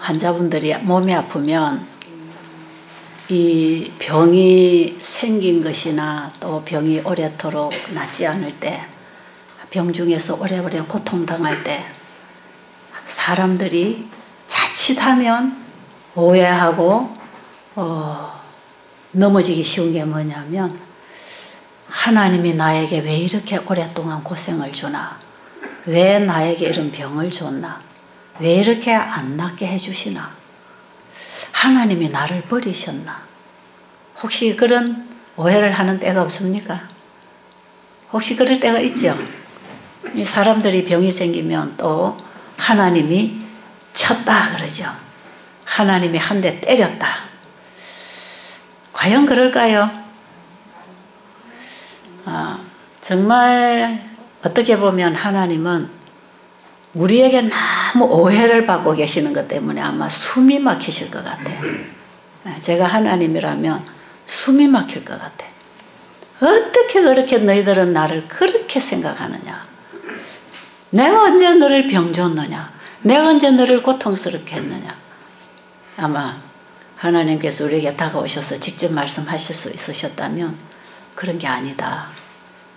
환자분들이 몸이 아프면 이 병이 생긴 것이나 또 병이 오래도록 낫지 않을 때, 병 중에서 오래오래 고통당할 때 사람들이 자칫하면 오해하고 넘어지기 쉬운 게 뭐냐면, 하나님이 나에게 왜 이렇게 오랫동안 고생을 주나, 왜 나에게 이런 병을 줬나, 왜 이렇게 안 낫게 해주시나, 하나님이 나를 버리셨나, 혹시 그런 오해를 하는 때가 없습니까? 혹시 그럴 때가 있죠. 이 사람들이 병이 생기면 또 하나님이 쳤다 그러죠. 하나님이 한 대 때렸다. 과연 그럴까요? 정말 어떻게 보면 하나님은 우리에게 너무 오해를 받고 계시는 것 때문에 아마 숨이 막히실 것 같아요. 제가 하나님이라면 숨이 막힐 것 같아요. 어떻게 그렇게 너희들은 나를 그렇게 생각하느냐? 내가 언제 너를 병 줬느냐? 내가 언제 너를 고통스럽게 했느냐? 아마 하나님께서 우리에게 다가오셔서 직접 말씀하실 수 있으셨다면 그런 게 아니다.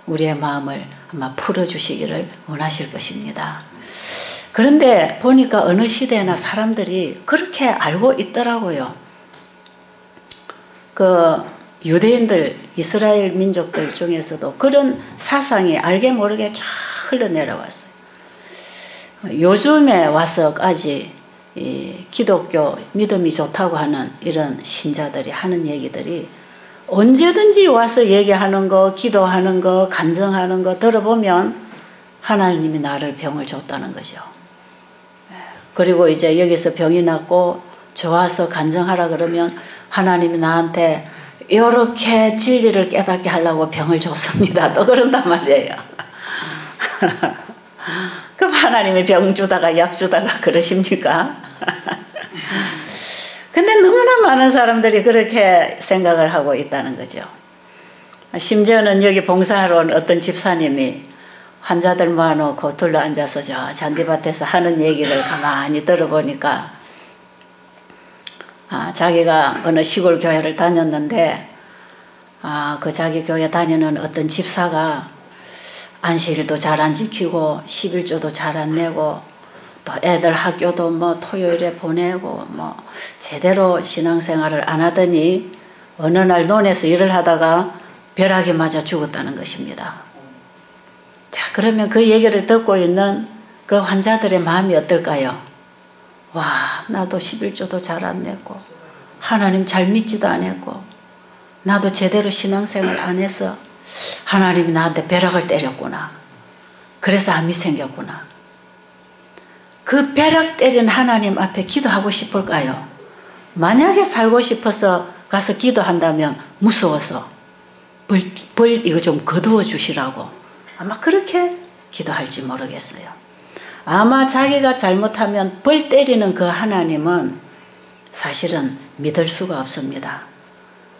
우리의 마음을 아마 풀어주시기를 원하실 것입니다. 그런데 보니까 어느 시대나 사람들이 그렇게 알고 있더라고요. 그 유대인들, 이스라엘 민족들 중에서도 그런 사상이 알게 모르게 쫙 흘러내려왔어요. 요즘에 와서까지 이 기독교 믿음이 좋다고 하는 이런 신자들이 하는 얘기들이 언제든지 와서 얘기하는 거, 기도하는 거, 간증하는 거 들어보면 하나님이 나를 병을 줬다는 거죠. 그리고 이제 여기서 병이 났고 좋아서 간증하라 그러면 하나님이 나한테 이렇게 진리를 깨닫게 하려고 병을 줬습니다. 또 그런단 말이에요. 그럼 하나님이 병 주다가 약 주다가 그러십니까? 근데 너무나 많은 사람들이 그렇게 생각을 하고 있다는 거죠. 심지어는 여기 봉사하러 온 어떤 집사님이 환자들 모아놓고 둘러앉아서 저 잔디밭에서 하는 얘기를 가만히 들어보니까 자기가 어느 시골 교회를 다녔는데 그 자기 교회 다니는 어떤 집사가 안식일도 잘 안 지키고 11조도 잘 안 내고 또 애들 학교도 뭐 토요일에 보내고 뭐 제대로 신앙생활을 안 하더니 어느 날 논에서 일을 하다가 벼락이 맞아 죽었다는 것입니다. 자, 그러면 그 얘기를 듣고 있는 그 환자들의 마음이 어떨까요? 와, 나도 11조도 잘 안 냈고 하나님 잘 믿지도 안 했고 나도 제대로 신앙생활 안 해서 하나님이 나한테 벼락을 때렸구나. 그래서 암이 생겼구나. 그 벼락 때린 하나님 앞에 기도하고 싶을까요? 만약에 살고 싶어서 가서 기도한다면 무서워서 벌 이거 좀 거두어 주시라고 아마 그렇게 기도할지 모르겠어요. 아마 자기가 잘못하면 벌 때리는 그 하나님은 사실은 믿을 수가 없습니다.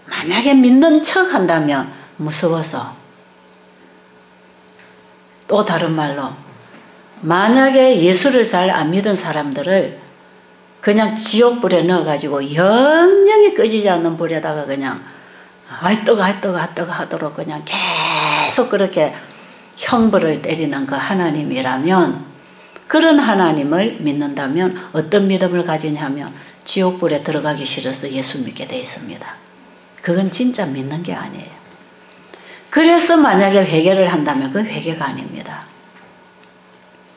만약에 믿는 척 한다면 무서워서, 또 다른 말로 만약에 예수를 잘 안 믿은 사람들을 그냥 지옥불에 넣어가지고 영영이 꺼지지 않는 불에다가 그냥 아이 뜨거 하도록 그냥 계속 그렇게 형벌을 때리는 그 하나님이라면, 그런 하나님을 믿는다면 어떤 믿음을 가지냐면 지옥불에 들어가기 싫어서 예수 믿게 돼 있습니다. 그건 진짜 믿는 게 아니에요. 그래서 만약에 회개를 한다면 그 회개가 아닙니다.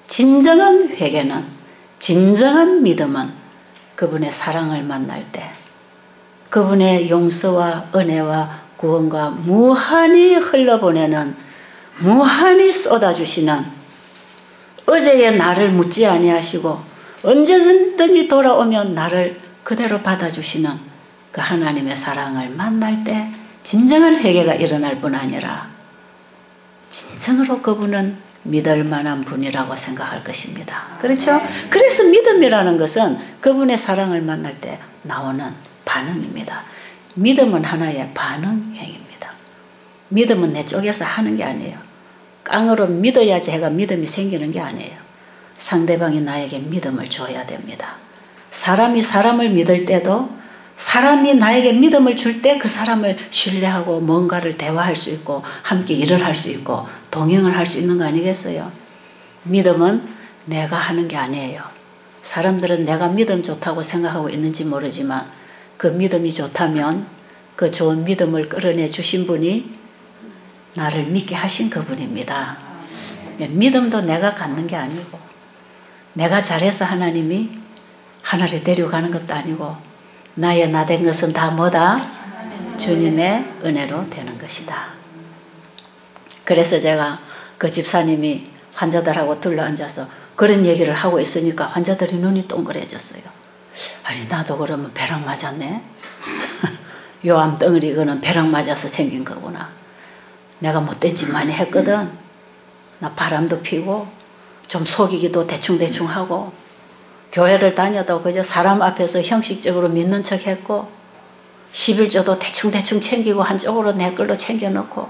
진정한 회개는, 진정한 믿음은 그분의 사랑을 만날 때 그분의 용서와 은혜와 구원과 무한히 흘러보내는, 무한히 쏟아주시는, 어제의 나를 묻지 아니하시고 언제든지 돌아오면 나를 그대로 받아주시는 그 하나님의 사랑을 만날 때 진정한 회개가 일어날 뿐 아니라 진정으로 그분은 믿을 만한 분이라고 생각할 것입니다. 그렇죠? 그래서 믿음이라는 것은 그분의 사랑을 만날 때 나오는 반응입니다. 믿음은 하나의 반응행입니다. 믿음은 내 쪽에서 하는 게 아니에요. 깡으로 믿어야지 해가 믿음이 생기는 게 아니에요. 상대방이 나에게 믿음을 줘야 됩니다. 사람이 사람을 믿을 때도 사람이 나에게 믿음을 줄 때 그 사람을 신뢰하고 뭔가를 대화할 수 있고 함께 일을 할 수 있고 동행을 할 수 있는 거 아니겠어요? 믿음은 내가 하는 게 아니에요. 사람들은 내가 믿음 좋다고 생각하고 있는지 모르지만 그 믿음이 좋다면 그 좋은 믿음을 끌어내 주신 분이 나를 믿게 하신 그분입니다. 믿음도 내가 갖는 게 아니고 내가 잘해서 하나님이 하늘에 데려가는 것도 아니고 나의 나 된 것은 다 뭐다? 주님의 은혜로 되는 것이다. 그래서 제가 그 집사님이 환자들하고 둘러앉아서 그런 얘기를 하고 있으니까 환자들이 눈이 동그래졌어요. 아니 나도 그러면 벼락 맞았네. 요 암덩어리 이거는 벼락 맞아서 생긴 거구나. 내가 못된 짓 많이 했거든. 나 바람도 피고 좀 속이기도 대충대충 하고 교회를 다녀도 그저 사람 앞에서 형식적으로 믿는 척 했고 11조도 대충대충 챙기고 한쪽으로 내 걸로 챙겨놓고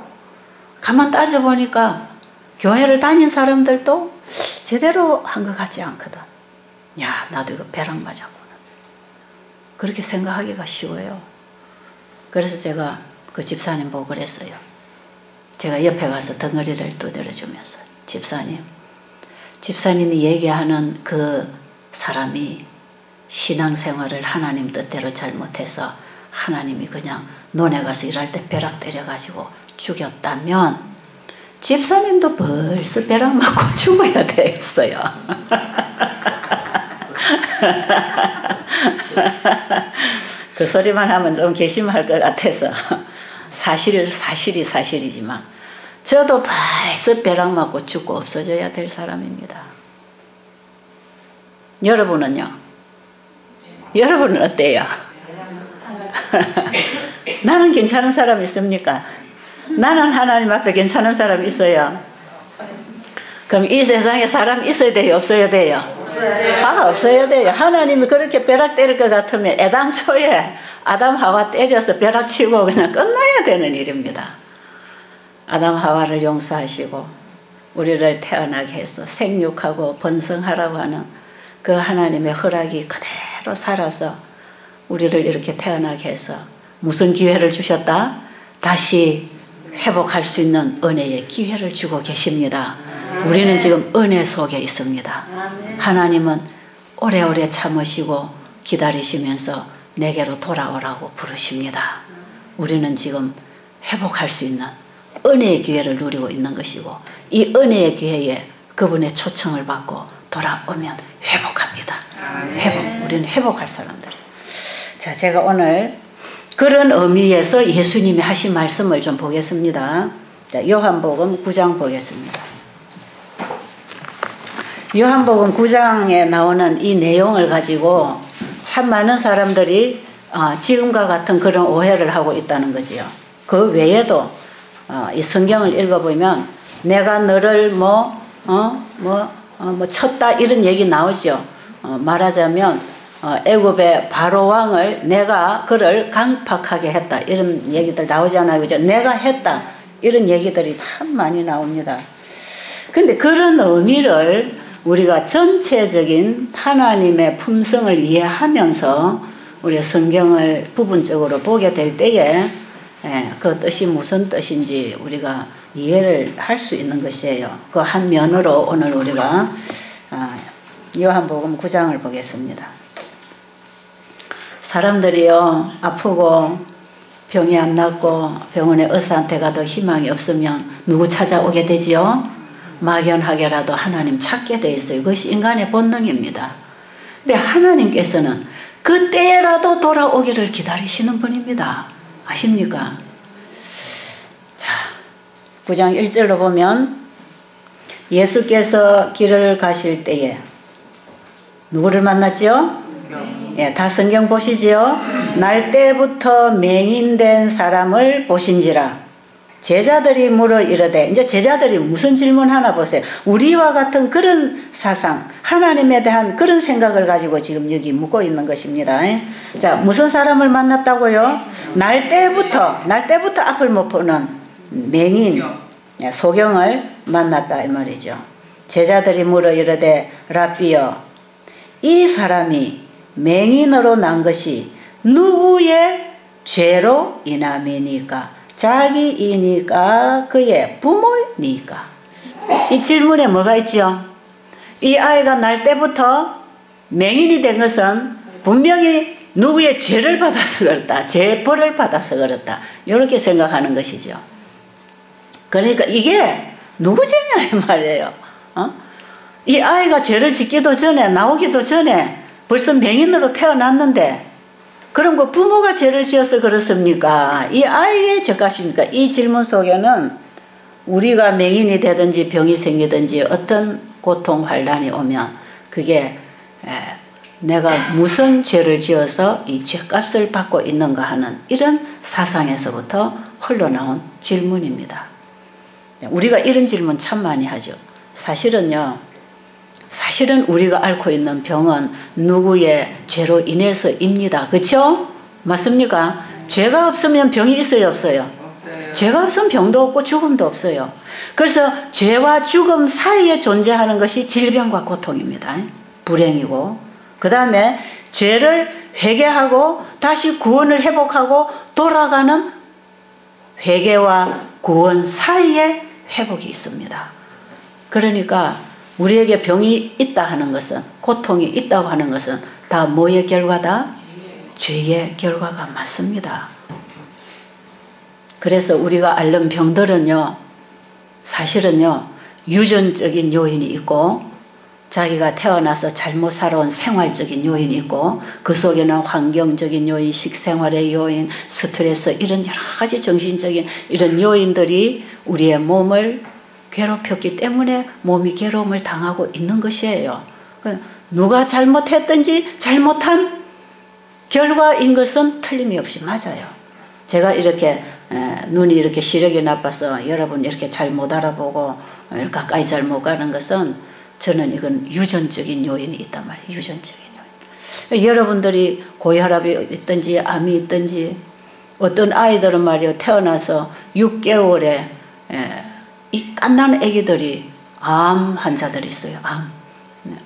가만 따져보니까 교회를 다닌 사람들도 제대로 한 것 같지 않거든. 야 나도 이거 벼락 맞았구나. 그렇게 생각하기가 쉬워요. 그래서 제가 그 집사님 보고 그랬어요. 제가 옆에 가서 덩어리를 두드려주면서 집사님이 얘기하는 그 사람이 신앙생활을 하나님 뜻대로 잘못해서 하나님이 그냥 논에 가서 일할 때 벼락 때려가지고 죽였다면 집사님도 벌써 벼락 맞고 죽어야 되겠어요. 그 소리만 하면 좀 괘씸할 것 같아서 사실이 사실이지만 저도 벌써 벼락 맞고 죽고 없어져야 될 사람입니다. 여러분은요? 여러분은 어때요? 나는 괜찮은 사람 있습니까? 나는 하나님 앞에 괜찮은 사람 있어요? 그럼 이 세상에 사람 있어야 돼요? 없어야 돼요? 없어야 돼요. 하나님이 그렇게 벼락 때릴 것 같으면 애당초에 아담 하와 때려서 벼락 치고 그냥 끝나야 되는 일입니다. 아담 하와를 용서하시고 우리를 태어나게 해서 생육하고 번성하라고 하는 그 하나님의 허락이 그대로 살아서 우리를 이렇게 태어나게 해서 무슨 기회를 주셨다? 다시 회복할 수 있는 은혜의 기회를 주고 계십니다. 우리는 지금 은혜 속에 있습니다. 하나님은 오래오래 참으시고 기다리시면서 내게로 돌아오라고 부르십니다. 우리는 지금 회복할 수 있는 은혜의 기회를 누리고 있는 것이고 이 은혜의 기회에 그분의 초청을 받고 돌아오면 회복합니다. 우리는 회복할 사람들. 자, 제가 오늘 그런 의미에서 예수님이 하신 말씀을 좀 보겠습니다. 자, 요한복음 9장 보겠습니다. 요한복음 9장에 나오는 이 내용을 가지고 참 많은 사람들이 지금과 같은 그런 오해를 하고 있다는 거지요. 그 외에도 이 성경을 읽어보면 내가 너를 쳤다 이런 얘기 나오죠. 말하자면 애굽의 바로 왕을 내가 그를 강팍하게 했다 이런 얘기들 나오잖아요. 그죠? 내가 했다 이런 얘기들이 참 많이 나옵니다. 근데 그런 의미를 우리가 전체적인 하나님의 품성을 이해하면서 우리 성경을 부분적으로 보게 될 때에 그 뜻이 무슨 뜻인지 우리가 이해를 할 수 있는 것이에요. 그 한 면으로 오늘 우리가 요한복음 9장을 보겠습니다. 사람들이요 아프고 병이 안 낫고 병원에 의사한테 가도 희망이 없으면 누구 찾아오게 되지요? 막연하게라도 하나님 찾게 돼 있어요. 이것이 인간의 본능입니다. 근데 하나님께서는 그때라도 돌아오기를 기다리시는 분입니다. 아십니까? 자, 9장 1절로 보면 예수께서 길을 가실 때에 누구를 만났죠? 예, 다 성경 보시지요? 날 때부터 맹인된 사람을 보신지라. 제자들이 물어 이르되, 이제 제자들이 무슨 질문 하나 보세요. 우리와 같은 그런 사상, 하나님에 대한 그런 생각을 가지고 지금 여기 묻고 있는 것입니다. 자, 무슨 사람을 만났다고요? 날 때부터 앞을 못 보는 맹인, 소경을 만났다 이 말이죠. 제자들이 물어 이르되 라삐여, 이 사람이 맹인으로 난 것이 누구의 죄로 인함이니까? 자기이니까? 그의 부모니까? 이 질문에 뭐가 있죠? 이 아이가 날 때부터 맹인이 된 것은 분명히 누구의 죄를 받아서 그렇다. 죄벌을 받아서 그렇다. 이렇게 생각하는 것이죠. 그러니까 이게 누구 죄냐 이 말이에요. 이 아이가 죄를 짓기도 전에, 나오기도 전에 벌써 맹인으로 태어났는데, 그럼 그 부모가 죄를 지어서 그렇습니까? 이 아이의 죄값입니까? 이 질문 속에는 우리가 맹인이 되든지 병이 생기든지 어떤 고통, 환난이 오면 그게 내가 무슨 죄를 지어서 이 죄값을 받고 있는가 하는 이런 사상에서부터 흘러나온 질문입니다. 우리가 이런 질문 참 많이 하죠. 사실은 우리가 앓고 있는 병은 누구의 죄로 인해서입니다. 그렇죠? 맞습니까? 죄가 없으면 병이 있어요, 없어요? 죄가 없으면 병도 없고 죽음도 없어요. 그래서 죄와 죽음 사이에 존재하는 것이 질병과 고통입니다. 불행이고, 그 다음에 죄를 회개하고 다시 구원을 회복하고 돌아가는 회개와 구원 사이에 회복이 있습니다. 그러니까 우리에게 병이 있다 하는 것은, 고통이 있다고 하는 것은 다 뭐의 결과다? 죄의 결과가 맞습니다. 그래서 우리가 앓는 병들은요, 사실은요, 유전적인 요인이 있고, 자기가 태어나서 잘못 살아온 생활적인 요인이 있고, 그 속에는 환경적인 요인, 식생활의 요인, 스트레스, 이런 여러 가지 정신적인 이런 요인들이 우리의 몸을 괴롭혔기 때문에 몸이 괴로움을 당하고 있는 것이에요. 누가 잘못했든지 잘못한 결과인 것은 틀림이 없이 맞아요. 제가 이렇게 눈이 이렇게 시력이 나빠서 여러분 이렇게 잘 못 알아보고 가까이 잘 못 가는 것은 저는 이건 유전적인 요인이 있단 말이에요. 유전적인 요인. 여러분들이 고혈압이 있든지 암이 있든지, 어떤 아이들은 말이요, 태어나서 6개월에 이 갓난 아기들이 암 환자들이 있어요.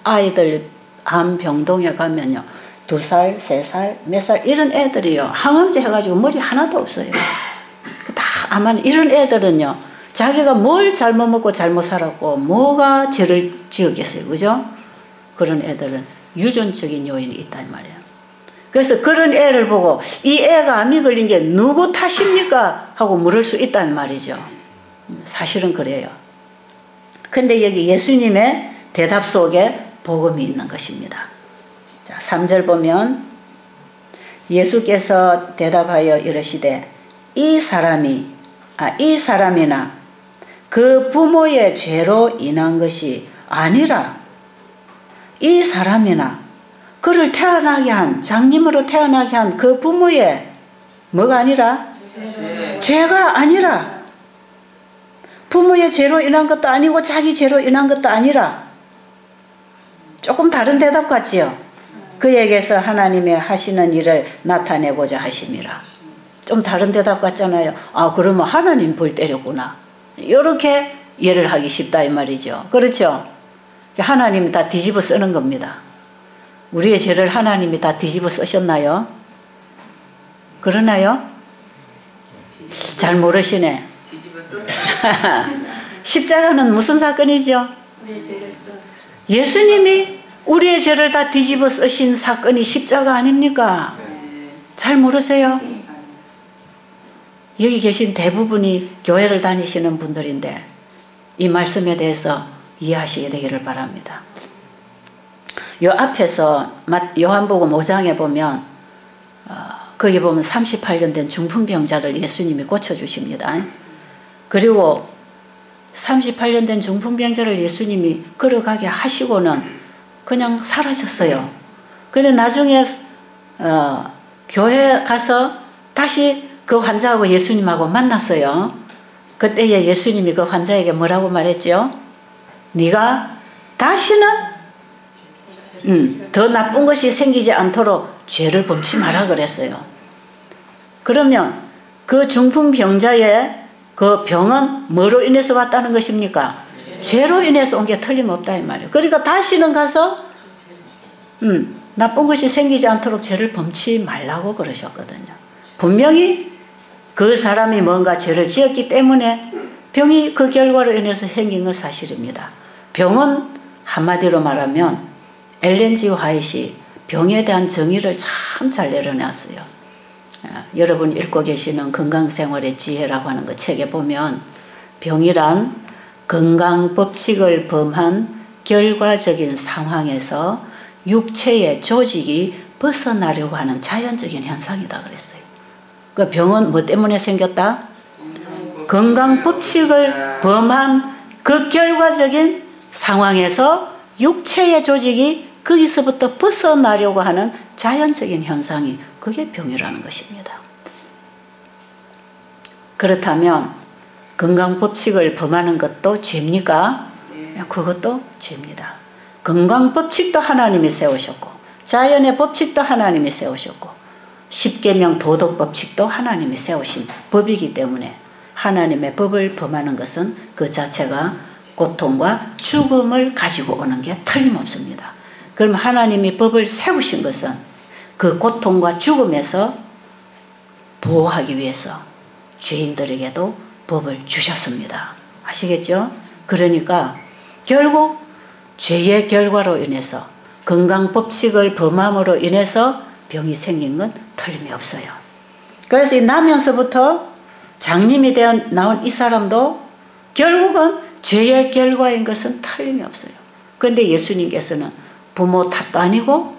아이들 암 병동에 가면요, 2살, 3살, 몇 살 이런 애들이요, 항암제 해가지고 머리 하나도 없어요. 다 아마 이런 애들은요, 자기가 뭘 잘못 먹고 잘못 살았고 뭐가 죄를 지었겠어요, 그죠? 그런 애들은 유전적인 요인이 있단 말이에요. 그래서 그런 애를 보고 이 애가 암이 걸린 게 누구 탓입니까? 하고 물을 수 있단 말이죠. 사실은 그래요. 근데 여기 예수님의 대답 속에 복음이 있는 것입니다. 자, 3절 보면 예수께서 대답하여 이르시되 이 사람이나 그 부모의 죄로 인한 것이 아니라, 이 사람이나 그를 태어나게 한, 장님으로 태어나게 한 그 부모의 뭐가 아니라? 죄가 아니라, 부모의 죄로 인한 것도 아니고 자기 죄로 인한 것도 아니라, 조금 다른 대답 같지요? 그에게서 하나님의 하시는 일을 나타내고자 하심이라. 좀 다른 대답 같잖아요. 아, 그러면 하나님 벌 때렸구나, 이렇게 이해를 하기 쉽다 이 말이죠. 그렇죠? 하나님이 다 뒤집어 쓰는 겁니다. 우리의 죄를 하나님이 다 뒤집어 쓰셨나요? 그러나요? 잘 모르시네. 십자가는 무슨 사건이죠? 예수님이 우리의 죄를 다 뒤집어 쓰신 사건이 십자가 아닙니까? 잘 모르세요? 여기 계신 대부분이 교회를 다니시는 분들인데 이 말씀에 대해서 이해하시게 되기를 바랍니다. 요 앞에서 요한복음 5장에 보면 거기 보면 38년 된 중풍병자를 예수님이 고쳐주십니다. 그리고 38년 된 중풍병자를 예수님이 걸어가게 하시고는 그냥 사라졌어요. 그런데 나중에 교회 가서 다시 그 환자하고 예수님하고 만났어요. 그때에 예수님이 그 환자에게 뭐라고 말했죠? 네가 다시는 더 나쁜 것이 생기지 않도록 죄를 범치 마라 그랬어요. 그러면 그 중풍병자의 그 병은 뭐로 인해서 왔다는 것입니까? 죄로 인해서 온 게 틀림없다 이 말이에요. 그러니까 다시는 가서 나쁜 것이 생기지 않도록 죄를 범치 말라고 그러셨거든요. 분명히 그 사람이 뭔가 죄를 지었기 때문에 병이 그 결과로 인해서 생긴 건 사실입니다. 병은 한마디로 말하면 엘렌 G. 화이트이 병에 대한 정의를 참 잘 내려놨어요. 여러분 읽고 계시는 건강생활의 지혜라고 하는 그 책에 보면 병이란 건강법칙을 범한 결과적인 상황에서 육체의 조직이 벗어나려고 하는 자연적인 현상이다 그랬어요. 그 병은 뭐 때문에 생겼다? 건강법칙을 범한 그 결과적인 상황에서 육체의 조직이 거기서부터 벗어나려고 하는 자연적인 현상이 그게 병이라는 것입니다. 그렇다면 건강법칙을 범하는 것도 죄입니까? 그것도 죄입니다. 건강법칙도 하나님이 세우셨고 자연의 법칙도 하나님이 세우셨고 십계명 도덕법칙도 하나님이 세우신 법이기 때문에 하나님의 법을 범하는 것은 그 자체가 고통과 죽음을 가지고 오는 게 틀림없습니다. 그럼 하나님이 법을 세우신 것은 그 고통과 죽음에서 보호하기 위해서 죄인들에게도 법을 주셨습니다. 아시겠죠? 그러니까 결국 죄의 결과로 인해서 건강법칙을 범함으로 인해서 병이 생긴 건 틀림이 없어요. 그래서 이 나면서부터 장님이 되어 나온 이 사람도 결국은 죄의 결과인 것은 틀림이 없어요. 그런데 예수님께서는 부모 탓도 아니고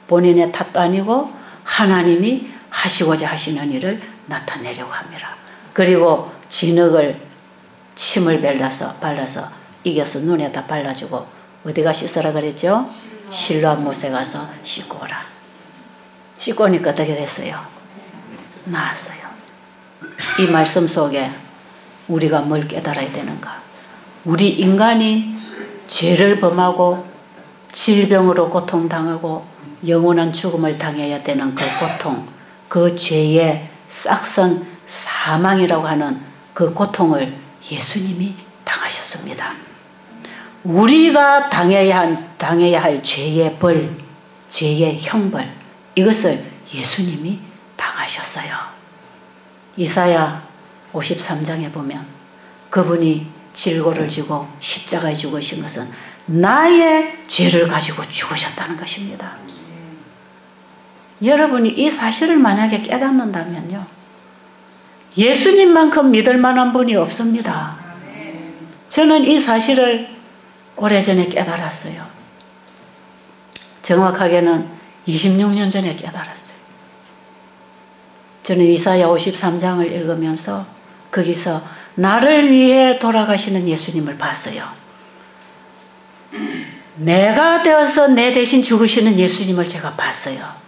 본인의 탓도 아니고 하나님이 하시고자 하시는 일을 나타내려고 합니다. 그리고 진흙을 침을 발라서 이겨서 눈에다 발라주고 어디가 씻으라 그랬죠? 실로암 못에 가서 씻고 오라. 씻고 오니까 어떻게 됐어요? 나았어요. 이 말씀 속에 우리가 뭘 깨달아야 되는가? 우리 인간이 죄를 범하고 질병으로 고통당하고 영원한 죽음을 당해야 되는 그 고통, 그 죄의 싹선 사망이라고 하는 그 고통을 예수님이 당하셨습니다. 우리가 당해야 할 죄의 벌, 죄의 형벌, 이것을 예수님이 당하셨어요. 이사야 53장에 보면 그분이 질고를 지고 십자가에 죽으신 것은 나의 죄를 가지고 죽으셨다는 것입니다. 여러분이 이 사실을 만약에 깨닫는다면요, 예수님만큼 믿을 만한 분이 없습니다. 저는 이 사실을 오래전에 깨달았어요. 정확하게는 26년 전에 깨달았어요. 저는 이사야 53장을 읽으면서 거기서 나를 위해 돌아가시는 예수님을 봤어요. 내가 되어서 내 대신 죽으시는 예수님을 제가 봤어요.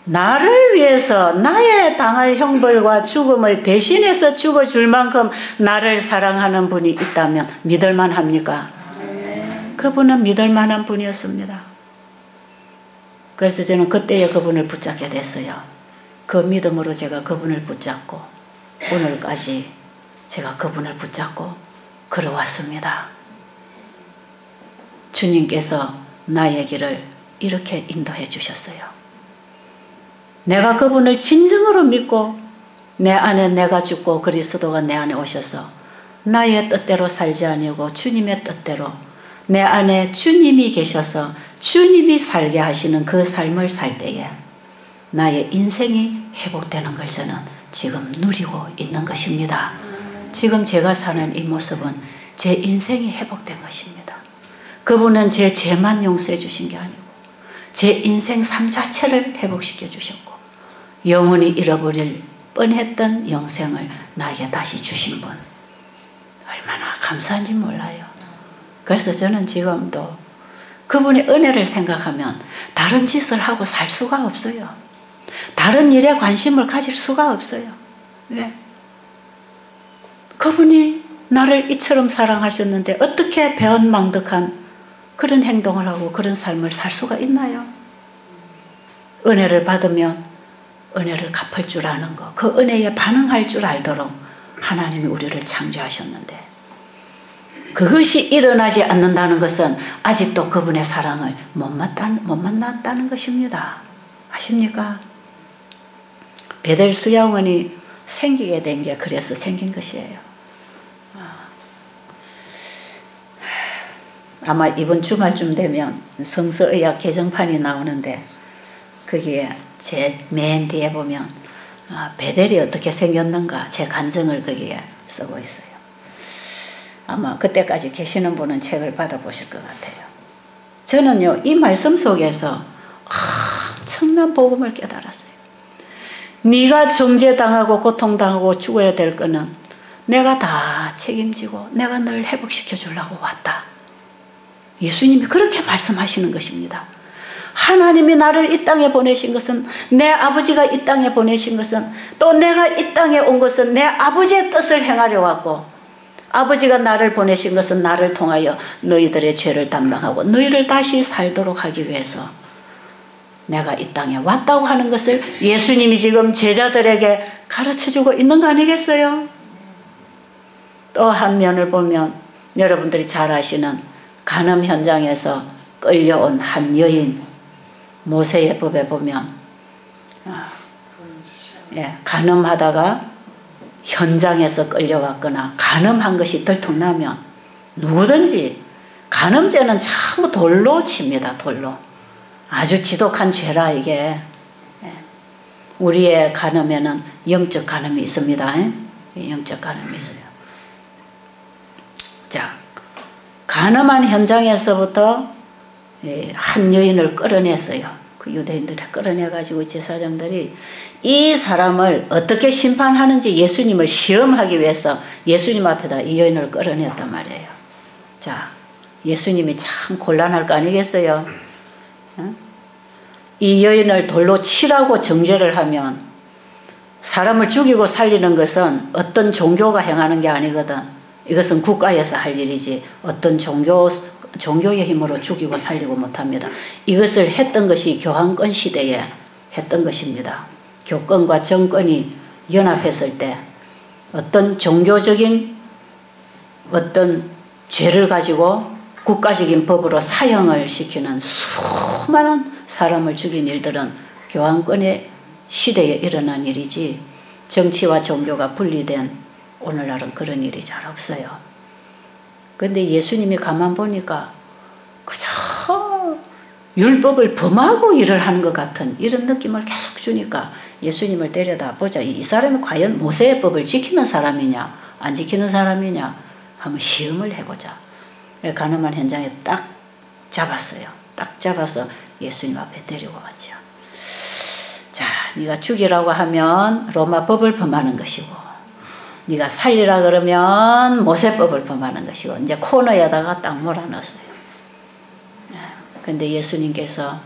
나를 위해서 나의 당할 형벌과 죽음을 대신해서 죽어줄 만큼 나를 사랑하는 분이 있다면 믿을만 합니까? 그분은 믿을만한 분이었습니다. 그래서 저는 그때에 그분을 붙잡게 됐어요. 그 믿음으로 제가 그분을 붙잡고 오늘까지 제가 그분을 붙잡고 걸어왔습니다. 주님께서 나의 길을 이렇게 인도해 주셨어요. 내가 그분을 진정으로 믿고 내 안에 내가 죽고 그리스도가 내 안에 오셔서 나의 뜻대로 살지 아니고 주님의 뜻대로 내 안에 주님이 계셔서 주님이 살게 하시는 그 삶을 살 때에 나의 인생이 회복되는 걸 저는 지금 누리고 있는 것입니다. 지금 제가 사는 이 모습은 제 인생이 회복된 것입니다. 그분은 제 죄만 용서해 주신 게 아니고 제 인생 삶 자체를 회복시켜 주셨고 영원히 잃어버릴 뻔했던 영생을 나에게 다시 주신 분, 얼마나 감사한지 몰라요. 그래서 저는 지금도 그분의 은혜를 생각하면 다른 짓을 하고 살 수가 없어요. 다른 일에 관심을 가질 수가 없어요. 왜? 그분이 나를 이처럼 사랑하셨는데 어떻게 배은망덕한 그런 행동을 하고 그런 삶을 살 수가 있나요? 은혜를 받으면 은혜를 갚을 줄 아는 것, 그 은혜에 반응할 줄 알도록 하나님이 우리를 창조하셨는데 그것이 일어나지 않는다는 것은 아직도 그분의 사랑을 못 만났다는 것입니다. 아십니까? 베델 수양원이 생기게 된 게 그래서 생긴 것이에요. 아마 이번 주말쯤 되면 성서의학 개정판이 나오는데 거기에 제 맨 뒤에 보면 베델이 어떻게 생겼는가 제 간증을 거기에 쓰고 있어요. 아마 그때까지 계시는 분은 책을 받아보실 것 같아요. 저는요, 이 말씀 속에서 엄청난 복음을 깨달았어요. 네가 정죄당하고 고통당하고 죽어야 될 거는 내가 다 책임지고 내가 널 회복시켜 주려고 왔다. 예수님이 그렇게 말씀하시는 것입니다. 하나님이 나를 이 땅에 보내신 것은, 내 아버지가 이 땅에 보내신 것은, 또 내가 이 땅에 온 것은 내 아버지의 뜻을 행하려 왔고, 아버지가 나를 보내신 것은 나를 통하여 너희들의 죄를 담당하고 너희를 다시 살도록 하기 위해서 내가 이 땅에 왔다고 하는 것을 예수님이 지금 제자들에게 가르쳐주고 있는 거 아니겠어요? 또 한 면을 보면 여러분들이 잘 아시는 간음 현장에서 끌려온 한 여인, 모세의 법에 보면 간음하다가 현장에서 끌려왔거나 간음한 것이 들통나면 누구든지 간음죄는 전부 돌로 칩니다. 돌로. 아주 지독한 죄라 이게. 우리의 간음에는 영적 간음이 있습니다. 영적 간음이 있어요. 자, 간음한 현장에서부터 한 여인을 끌어냈어요. 그 유대인들이 끌어내가지고 제사장들이 이 사람을 어떻게 심판하는지 예수님을 시험하기 위해서 예수님 앞에다 이 여인을 끌어냈단 말이에요. 자, 예수님이 참 곤란할 거 아니겠어요? 이 여인을 돌로 치라고 정죄를 하면 사람을 죽이고 살리는 것은 어떤 종교가 행하는 게 아니거든. 이것은 국가에서 할 일이지 어떤 종교의 힘으로 죽이고 살리고 못합니다. 이것을 했던 것이 교황권 시대에 했던 것입니다. 교권과 정권이 연합했을 때 어떤 종교적인 어떤 죄를 가지고 국가적인 법으로 사형을 시키는 수많은 사람을 죽인 일들은 교황권의 시대에 일어난 일이지 정치와 종교가 분리된 오늘날은 그런 일이 잘 없어요. 그런데 예수님이 가만 보니까 그저 율법을 범하고 일을 하는 것 같은 이런 느낌을 계속 주니까 예수님을 데려다 보자. 이 사람이 과연 모세의 법을 지키는 사람이냐 안 지키는 사람이냐 한번 시험을 해보자. 간음한 현장에 딱 잡았어요. 딱 잡아서 예수님 앞에 데리고 왔죠. 자, 네가 죽이라고 하면 로마 법을 범하는 것이고 네가 살리라 그러면 모세법을 범하는 것이고 이제 코너에다가 딱 몰아넣었어요. 그런데 예수님께서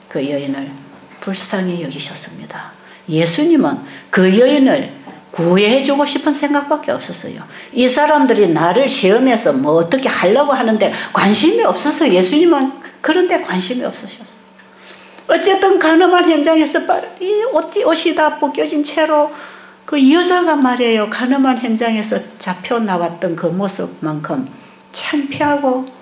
그 여인을 불쌍히 여기셨습니다. 예수님은 그 여인을 구해주고 싶은 생각밖에 없었어요. 이 사람들이 나를 시험해서 뭐 어떻게 하려고 하는데 관심이 없어서 예수님은 그런 데 관심이 없으셨어요. 어쨌든 간음한 현장에서 이 옷이 다 벗겨진 채로 그 여자가 말이에요. 간음한 현장에서 잡혀 나왔던 그 모습만큼 창피하고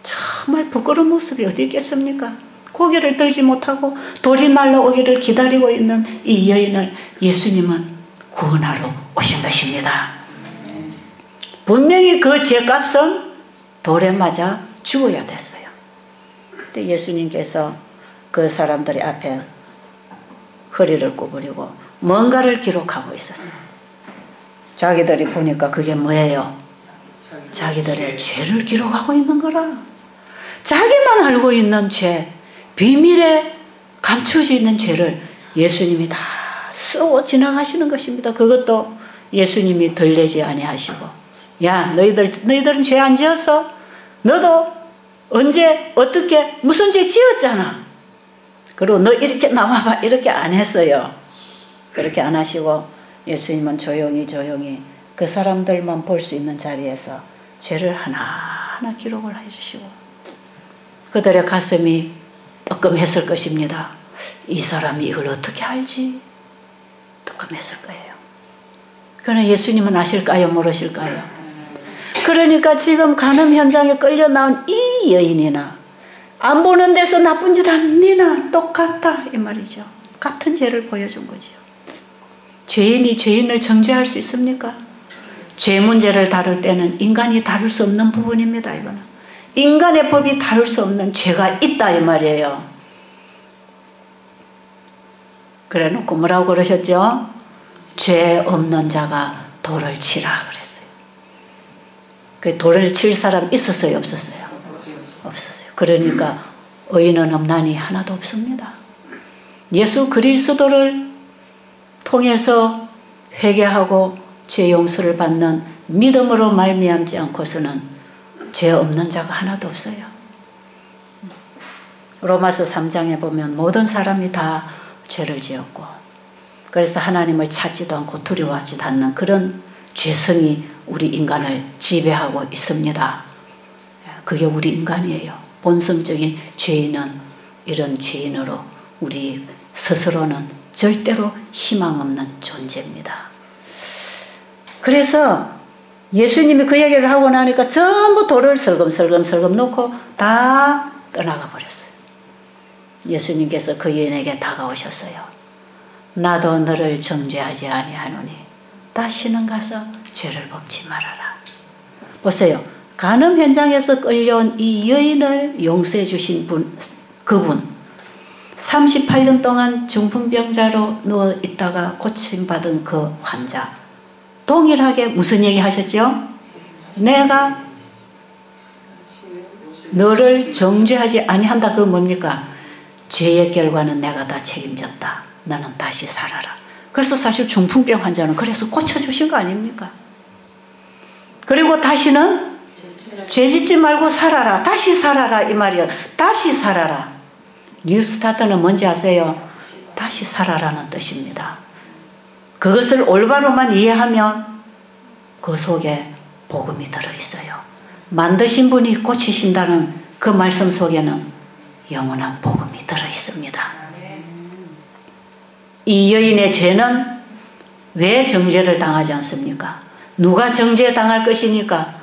정말 부끄러운 모습이 어디 있겠습니까? 고개를 들지 못하고 돌이 날라오기를 기다리고 있는 이 여인을 예수님은 구원하러 오신 것입니다. 분명히 그 죄값은 돌에 맞아 죽어야 됐어요. 근데 예수님께서 그 사람들의 앞에 허리를 구부리고 뭔가를 기록하고 있었어요. 자기들이 보니까 그게 뭐예요? 자기들의 죄를 기록하고 있는 거라. 자기만 알고 있는 죄, 비밀에 감추어져 있는 죄를 예수님이 다 쓰고 지나가시는 것입니다. 그것도 예수님이 덜내지 아니하시고, 야 너희들은 죄 안 지었어? 너도 언제 어떻게 무슨 죄 지었잖아. 그리고 너 이렇게 나와봐 이렇게 안 했어요. 그렇게 안 하시고 예수님은 조용히 그 사람들만 볼 수 있는 자리에서 죄를 하나하나 기록을 해주시고 그들의 가슴이 뜨끔했을 것입니다. 이 사람이 이걸 어떻게 알지? 뜨끔했을 거예요. 그러나 예수님은 아실까요? 모르실까요? 그러니까 지금 간음 현장에 끌려 나온 이 여인이나 안 보는 데서 나쁜 짓 한 니나 똑같다 이 말이죠. 같은 죄를 보여준 거죠. 죄인이 죄인을 정죄할 수 있습니까? 죄 문제를 다룰 때는 인간이 다룰 수 없는 부분입니다. 이거는 인간의 법이 다룰 수 없는 죄가 있다 이 말이에요. 그래 놓고 뭐라고 그러셨죠? 죄 없는 자가 돌을 치라 그랬어요. 그 돌을 칠 사람 있었어요? 없었어요? 없었어요. 그러니까 의인은 없나니 하나도 없습니다. 예수 그리스도를 통해서 회개하고 죄 용서를 받는 믿음으로 말미암지 않고서는 죄 없는 자가 하나도 없어요. 로마서 3장에 보면 모든 사람이 다 죄를 지었고 그래서 하나님을 찾지도 않고 두려워하지도 않는 그런 죄성이 우리 인간을 지배하고 있습니다. 그게 우리 인간이에요. 본성적인 죄인은 이런 죄인으로 우리 스스로는 절대로 희망 없는 존재입니다. 그래서 예수님이 그 얘기를 하고 나니까 전부 돌을 설금설금 놓고 다 떠나가 버렸어요. 예수님께서 그 여인에게 다가오셨어요. 나도 너를 정죄하지 아니하노니 다시는 가서 죄를 범치 말아라. 보세요. 간음 현장에서 끌려온 이 여인을 용서해 주신 그분 38년 동안 중풍병자로 누워 있다가 고침받은 그 환자 동일하게 무슨 얘기 하셨죠? 내가 너를 정죄하지 아니한다. 그건 뭡니까? 죄의 결과는 내가 다 책임졌다. 너는 다시 살아라. 그래서 사실 중풍병 환자는 그래서 고쳐주신 거 아닙니까? 그리고 다시는 죄 짓지 말고 살아라. 다시 살아라 이 말이에요. 다시 살아라. 뉴스타트는 뭔지 아세요? 다시 살아라는 뜻입니다. 그것을 올바로만 이해하면 그 속에 복음이 들어있어요. 만드신 분이 고치신다는 그 말씀 속에는 영원한 복음이 들어있습니다. 이 여인의 죄는 왜 정죄를 당하지 않습니까? 누가 정죄당할 것이니까?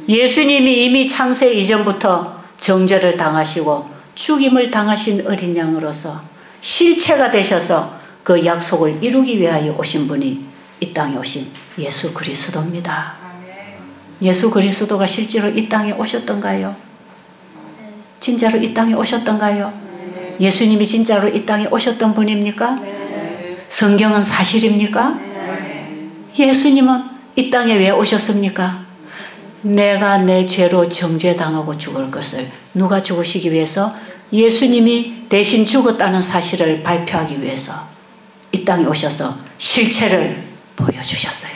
예수님이 이미 창세 이전부터 정죄를 당하시고 죽임을 당하신 어린 양으로서 실체가 되셔서 그 약속을 이루기 위하여 오신 분이 이 땅에 오신 예수 그리스도입니다. 예수 그리스도가 실제로 이 땅에 오셨던가요? 진짜로 이 땅에 오셨던가요? 예수님이 진짜로 이 땅에 오셨던 분입니까? 성경은 사실입니까? 예수님은 이 땅에 왜 오셨습니까? 내가 내 죄로 정죄당하고 죽을 것을 누가 죽으시기 위해서? 예수님이 대신 죽었다는 사실을 발표하기 위해서 이 땅에 오셔서 실체를 보여주셨어요.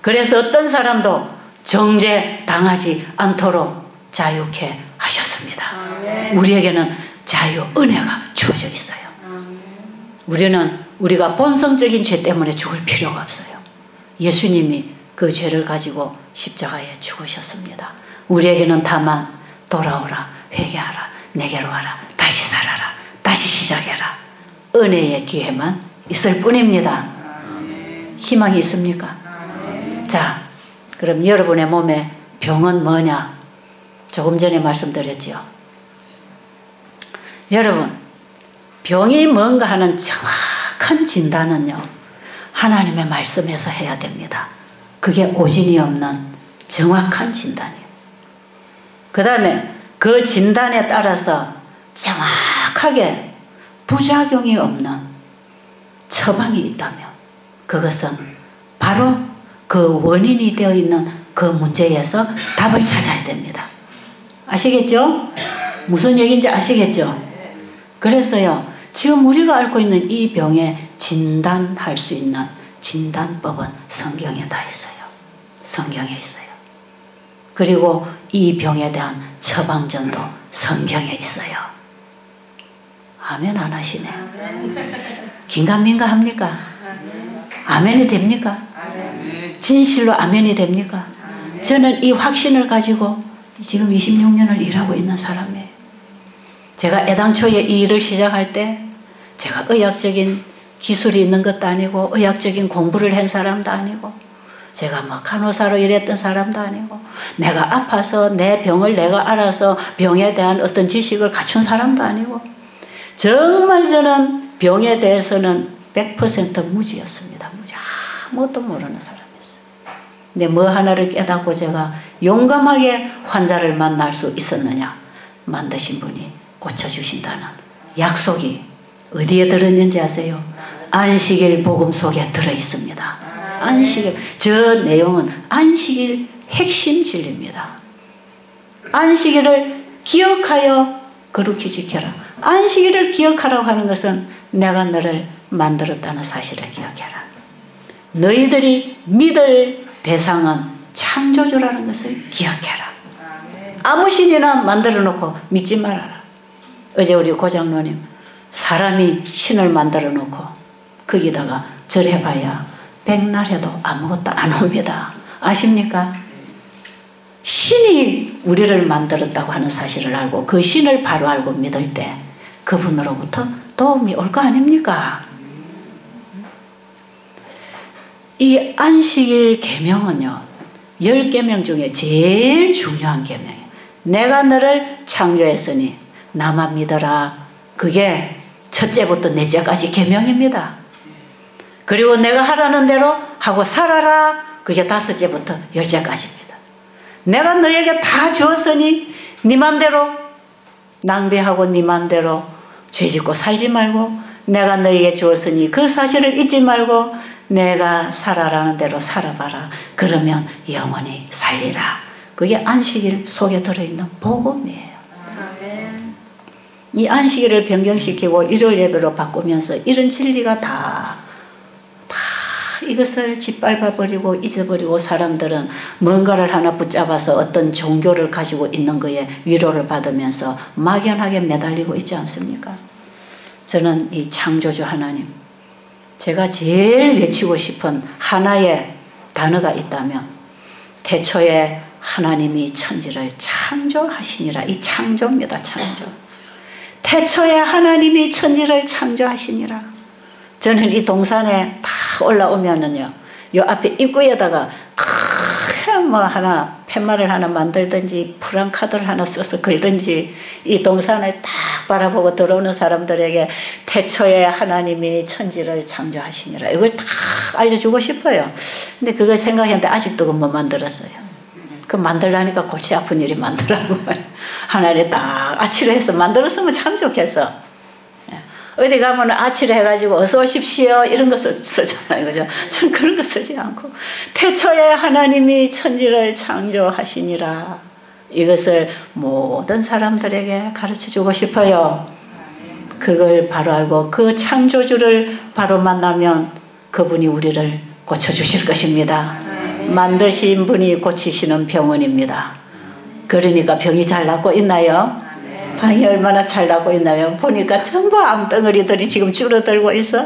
그래서 어떤 사람도 정죄당하지 않도록 자유케 하셨습니다. 우리에게는 자유, 은혜가 주어져 있어요. 우리는 우리가 본성적인 죄 때문에 죽을 필요가 없어요. 예수님이 그 죄를 가지고 십자가에 죽으셨습니다. 우리에게는 다만 돌아오라, 회개하라, 내게로 와라, 다시 살아라, 다시 시작해라. 은혜의 기회만 있을 뿐입니다. 희망이 있습니까? 자, 그럼 여러분의 몸에 병은 뭐냐? 조금 전에 말씀드렸죠. 여러분, 병이 뭔가 하는 정확한 진단은요, 하나님의 말씀에서 해야 됩니다. 그게 오진이 없는 정확한 진단이에요. 그 다음에 그 진단에 따라서 정확하게 부작용이 없는 처방이 있다면 그것은 바로 그 원인이 되어 있는 그 문제에서 답을 찾아야 됩니다. 아시겠죠? 무슨 얘기인지 아시겠죠? 그래서요, 지금 우리가 앓고 있는 이 병에 진단할 수 있는 진단법은 성경에 다 있어요. 성경에 있어요. 그리고 이 병에 대한 처방전도 성경에 있어요. 아멘 안 하시네. 긴가민가 합니까? 아멘이 됩니까? 진실로 아멘이 됩니까? 저는 이 확신을 가지고 지금 26년을 일하고 있는 사람이에요. 제가 애당초에 이 일을 시작할 때 제가 의학적인 기술이 있는 것도 아니고 의학적인 공부를 한 사람도 아니고 제가 막 간호사로 일했던 사람도 아니고 내가 아파서 내 병을 내가 알아서 병에 대한 어떤 지식을 갖춘 사람도 아니고 정말 저는 병에 대해서는 100% 무지였습니다. 무지. 아무것도 모르는 사람이었어요. 근데 뭐 하나를 깨닫고 제가 용감하게 환자를 만날 수 있었느냐? 만드신 분이 고쳐주신다는 약속이 어디에 들어있는지 아세요? 안식일 복음 속에 들어있습니다. 안식일, 저 내용은 안식일 핵심 진리입니다. 안식일을 기억하여 거룩히 지켜라. 안식일을 기억하라고 하는 것은 내가 너를 만들었다는 사실을 기억해라. 너희들이 믿을 대상은 창조주라는 것을 기억해라. 아무 신이나 만들어 놓고 믿지 말아라. 어제 우리 고장로님 사람이 신을 만들어 놓고 거기다가 절해봐야 백날 해도 아무것도 안 옵니다. 아십니까? 신이 우리를 만들었다고 하는 사실을 알고 그 신을 바로 알고 믿을 때 그분으로부터 도움이 올 거 아닙니까? 이 안식일 계명은요 10계명 중에 제일 중요한 계명이에요. 내가 너를 창조했으니 나만 믿어라. 그게 첫째부터 넷째까지 계명입니다. 그리고 내가 하라는 대로 하고 살아라. 그게 5째부터 10째까지입니다. 내가 너에게 다 주었으니 네 맘대로 낭비하고 네 맘대로 죄짓고 살지 말고 내가 너에게 주었으니 그 사실을 잊지 말고 내가 살아라는 대로 살아봐라. 그러면 영원히 살리라. 그게 안식일 속에 들어있는 복음이에요. 이 안식일을 변경시키고 일요일 예배로 바꾸면서 이런 진리가 다 이것을 짓밟아버리고 잊어버리고 사람들은 뭔가를 하나 붙잡아서 어떤 종교를 가지고 있는 거에 위로를 받으면서 막연하게 매달리고 있지 않습니까? 저는 이 창조주 하나님, 제가 제일 외치고 싶은 하나의 단어가 있다면 태초에 하나님이 천지를 창조하시니라. 이 창조입니다. 창조. 태초에 하나님이 천지를 창조하시니라. 저는 이 동산에 다 올라오면은요, 요 앞에 입구에다가 뭐 하나 팻말을 하나 만들든지 프랑카드를 하나 써서 걸든지 이 동산을 딱 바라보고 들어오는 사람들에게 태초에 하나님이 천지를 창조하시니라 이걸 다 알려주고 싶어요. 근데 그걸 생각했는데 아직도 못 만들었어요. 그 만들라니까 골치 아픈 일이 많더라고요. 하나님 딱 아치를 해서 만들었으면 참 좋겠어. 어디 가면 아치를 해가지고 어서 오십시오 이런 거 쓰잖아요. 그죠? 전 그런 거 쓰지 않고 태초에 하나님이 천지를 창조하시니라. 이것을 모든 사람들에게 가르쳐주고 싶어요. 그걸 바로 알고 그 창조주를 바로 만나면 그분이 우리를 고쳐주실 것입니다. 만드신 분이 고치시는 병원입니다. 그러니까 병이 잘 낫고 있나요? 방이 얼마나 잘 나고 있나요? 보니까 전부 암덩어리들이 지금 줄어들고 있어.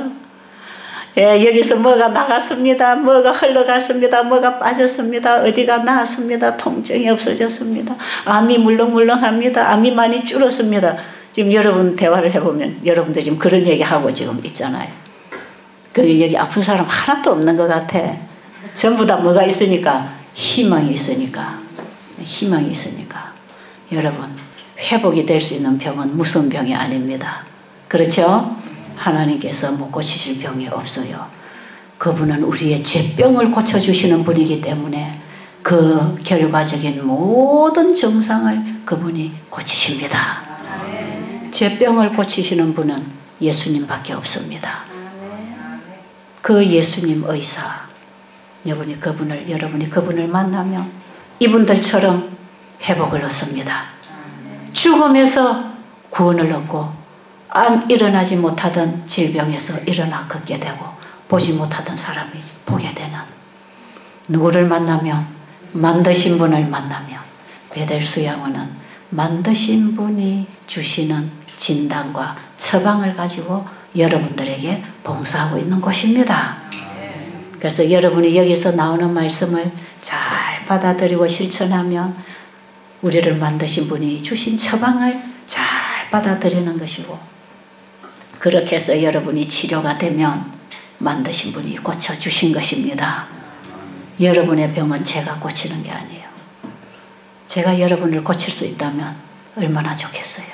예, 여기서 뭐가 나갔습니다. 뭐가 흘러갔습니다. 뭐가 빠졌습니다. 어디가 나았습니다. 통증이 없어졌습니다. 암이 물렁물렁합니다. 암이 많이 줄었습니다. 지금 여러분 대화를 해보면 여러분들 지금 그런 얘기하고 지금 있잖아요. 그 여기 아픈 사람 하나도 없는 것 같아. 전부 다 뭐가 있으니까? 희망이 있으니까. 희망이 있으니까. 여러분 회복이 될 수 있는 병은 무슨 병이 아닙니다. 그렇죠? 하나님께서 못 고치실 병이 없어요. 그분은 우리의 죄병을 고쳐주시는 분이기 때문에 그 결과적인 모든 증상을 그분이 고치십니다. 죄병을 고치시는 분은 예수님밖에 없습니다. 그 예수님 의사, 여러분이 그분을 만나면 이분들처럼 회복을 얻습니다. 죽음에서 구원을 얻고 일어나지 못하던 질병에서 일어나 걷게 되고 보지 못하던 사람이 보게 되는 누구를 만나면 만드신 분을 만나면 베델수 양원은 만드신 분이 주시는 진단과 처방을 가지고 여러분들에게 봉사하고 있는 곳입니다. 그래서 여러분이 여기서 나오는 말씀을 잘 받아들이고 실천하면 우리를 만드신 분이 주신 처방을 잘 받아들이는 것이고 그렇게 해서 여러분이 치료가 되면 만드신 분이 고쳐주신 것입니다. 여러분의 병은 제가 고치는 게 아니에요. 제가 여러분을 고칠 수 있다면 얼마나 좋겠어요.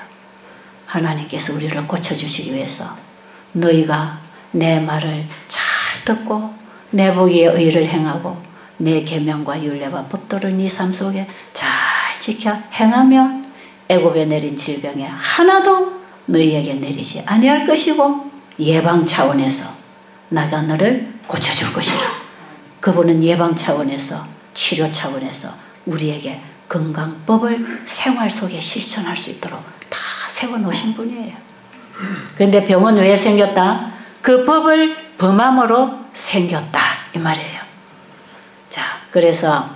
하나님께서 우리를 고쳐주시기 위해서 너희가 내 말을 잘 듣고 내 보기에 의를 행하고 내 계명과 율례와 법도를 네 삶 속에 잘 지켜 행하면 애굽에 내린 질병에 하나도 너희에게 내리지 아니할 것이고 예방 차원에서 나가 너를 고쳐줄 것이라. 그분은 예방 차원에서 치료 차원에서 우리에게 건강법을 생활 속에 실천할 수 있도록 다 세워놓으신 분이에요. 그런데 병은 왜 생겼다? 그 법을 범함으로 생겼다 이 말이에요. 자, 그래서